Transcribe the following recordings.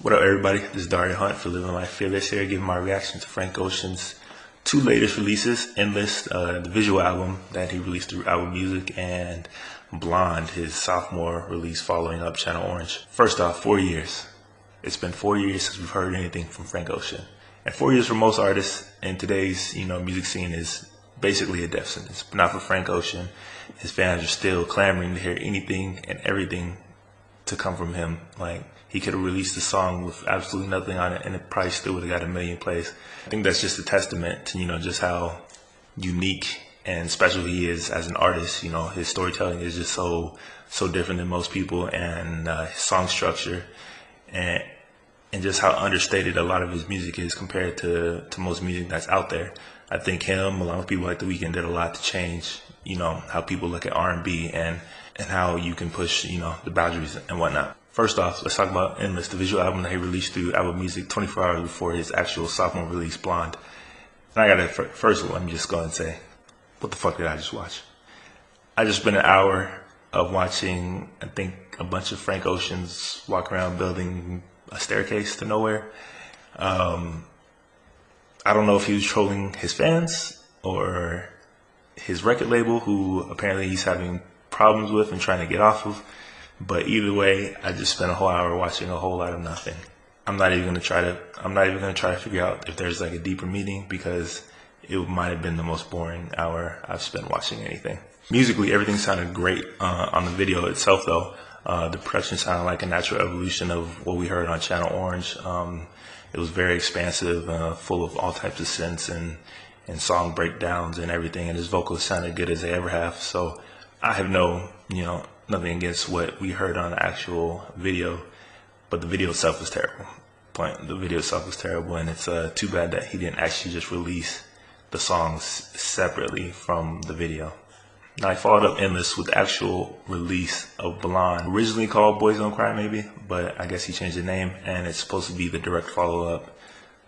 What up, everybody? This is Dario Hunt for Living Life Fearless here, giving my reaction to Frank Ocean's two latest releases, Endless, the visual album that he released through Apple Music, and Blond, his sophomore release following up Channel Orange. First off, 4 years. It's been 4 years since we've heard anything from Frank Ocean. And 4 years for most artists in today's, music scene is basically a death sentence. But not for Frank Ocean. His fans are still clamoring to hear anything and everything to come from him. Like, he could have released a song with absolutely nothing on it and it probably still would have got 1 million plays. I think that's just a testament to, just how unique and special he is as an artist. His storytelling is just so different than most people, and his song structure and just how understated a lot of his music is compared to most music that's out there. I think him, along with people like The Weeknd, did a lot to change, how people look at R&B and how you can push, the boundaries and whatnot. First off, let's talk about Endless, the visual album that he released through Apple Music 24 hours before his actual sophomore release, Blond. And I gotta, first of all, let me just go and say, what the fuck did I just watch? I just spent an hour of watching, I think, a bunch of Frank Ocean's walk around building a staircase to nowhere. I don't know if he was trolling his fans or his record label, who apparently he's having problems with and trying to get off of. But either way, I just spent a whole hour watching a whole lot of nothing. I'm not even gonna try to figure out if there's like a deeper meaning, because it might have been the most boring hour I've spent watching anything. Musically, everything sounded great on the video itself, though. The production sounded like a natural evolution of what we heard on Channel Orange. It was very expansive, full of all types of synths and song breakdowns and everything, and his vocals sounded good as they ever have. So I have nothing against what we heard on the actual video, but the video itself was terrible. The video itself was terrible, and it's too bad that he didn't actually just release the songs separately from the video. Now, I followed up Endless with the actual release of Blond, originally called Boys Don't Cry Maybe, but I guess he changed the name, and it's supposed to be the direct follow-up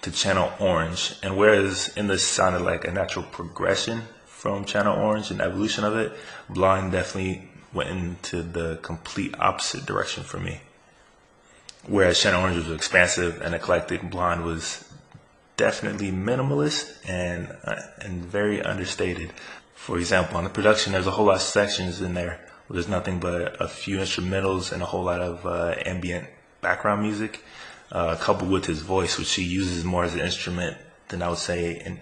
to Channel Orange. And whereas Endless sounded like a natural progression from Channel Orange and evolution of it, Blond definitely went into the complete opposite direction for me. Whereas Channel Orange was expansive and eclectic, Blond was definitely minimalist and very understated. For example, on the production, there's a whole lot of sections in there where there's nothing but a few instrumentals and a whole lot of ambient background music, coupled with his voice, which he uses more as an instrument than I would say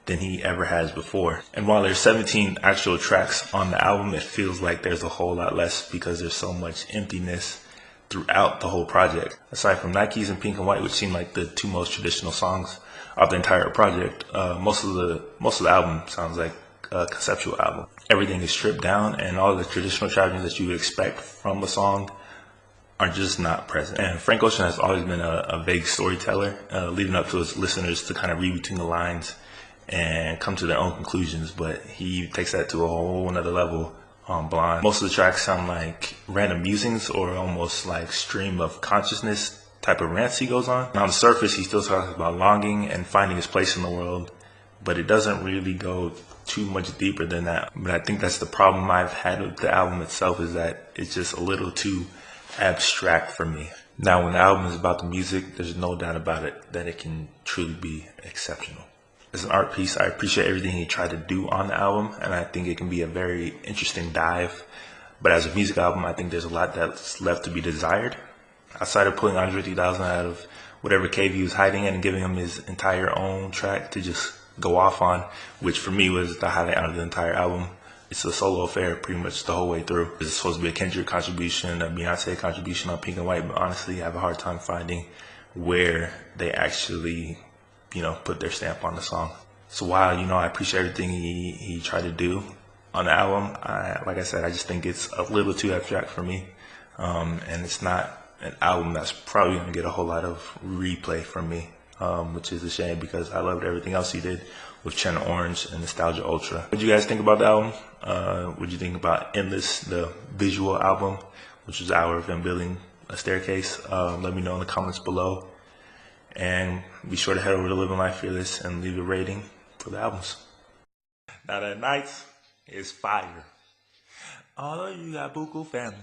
than he ever has before. And while there's 17 actual tracks on the album, it feels like there's a whole lot less because there's so much emptiness throughout the whole project. Aside from Nikes and Pink and White, which seem like the two most traditional songs of the entire project, most of the album sounds like a conceptual album. Everything is stripped down, and all the traditional trappings that you would expect from a song are just not present. And Frank Ocean has always been a vague storyteller, leaving up to his listeners to kind of read between the lines and come to their own conclusions, but he takes that to a whole another level on Blond. Most of the tracks sound like random musings or almost like stream of consciousness type of rants he goes on. And on the surface, he still talks about longing and finding his place in the world, but it doesn't really go too much deeper than that. But I think that's the problem I've had with the album itself, is that it's just a little too abstract for me. Now, when the album is about the music, there's no doubt about it that it can truly be exceptional. As an art piece, I appreciate everything he tried to do on the album, and I think it can be a very interesting dive. But as a music album, I think there's a lot that's left to be desired. Outside of pulling Andre 3000 out of whatever cave he was hiding in and giving him his entire own track to just go off on, which for me was the highlight out of the entire album. It's a solo affair pretty much the whole way through. It's supposed to be a Kendrick contribution, a Beyonce contribution on Pink and White, but honestly, I have a hard time finding where they actually put their stamp on the song. So while, I appreciate everything he tried to do on the album, like I said, I just think it's a little too abstract for me. And it's not an album that's probably going to get a whole lot of replay from me, which is a shame because I loved everything else he did with Channel Orange and Nostalgia Ultra. What do you guys think about the album? What do you think about Endless, the visual album, which was an hour of him building a staircase? Let me know in the comments below. And be sure to head over to Living Life Fearless and leave a rating for the albums. Now that night is fire. All of you got buku family.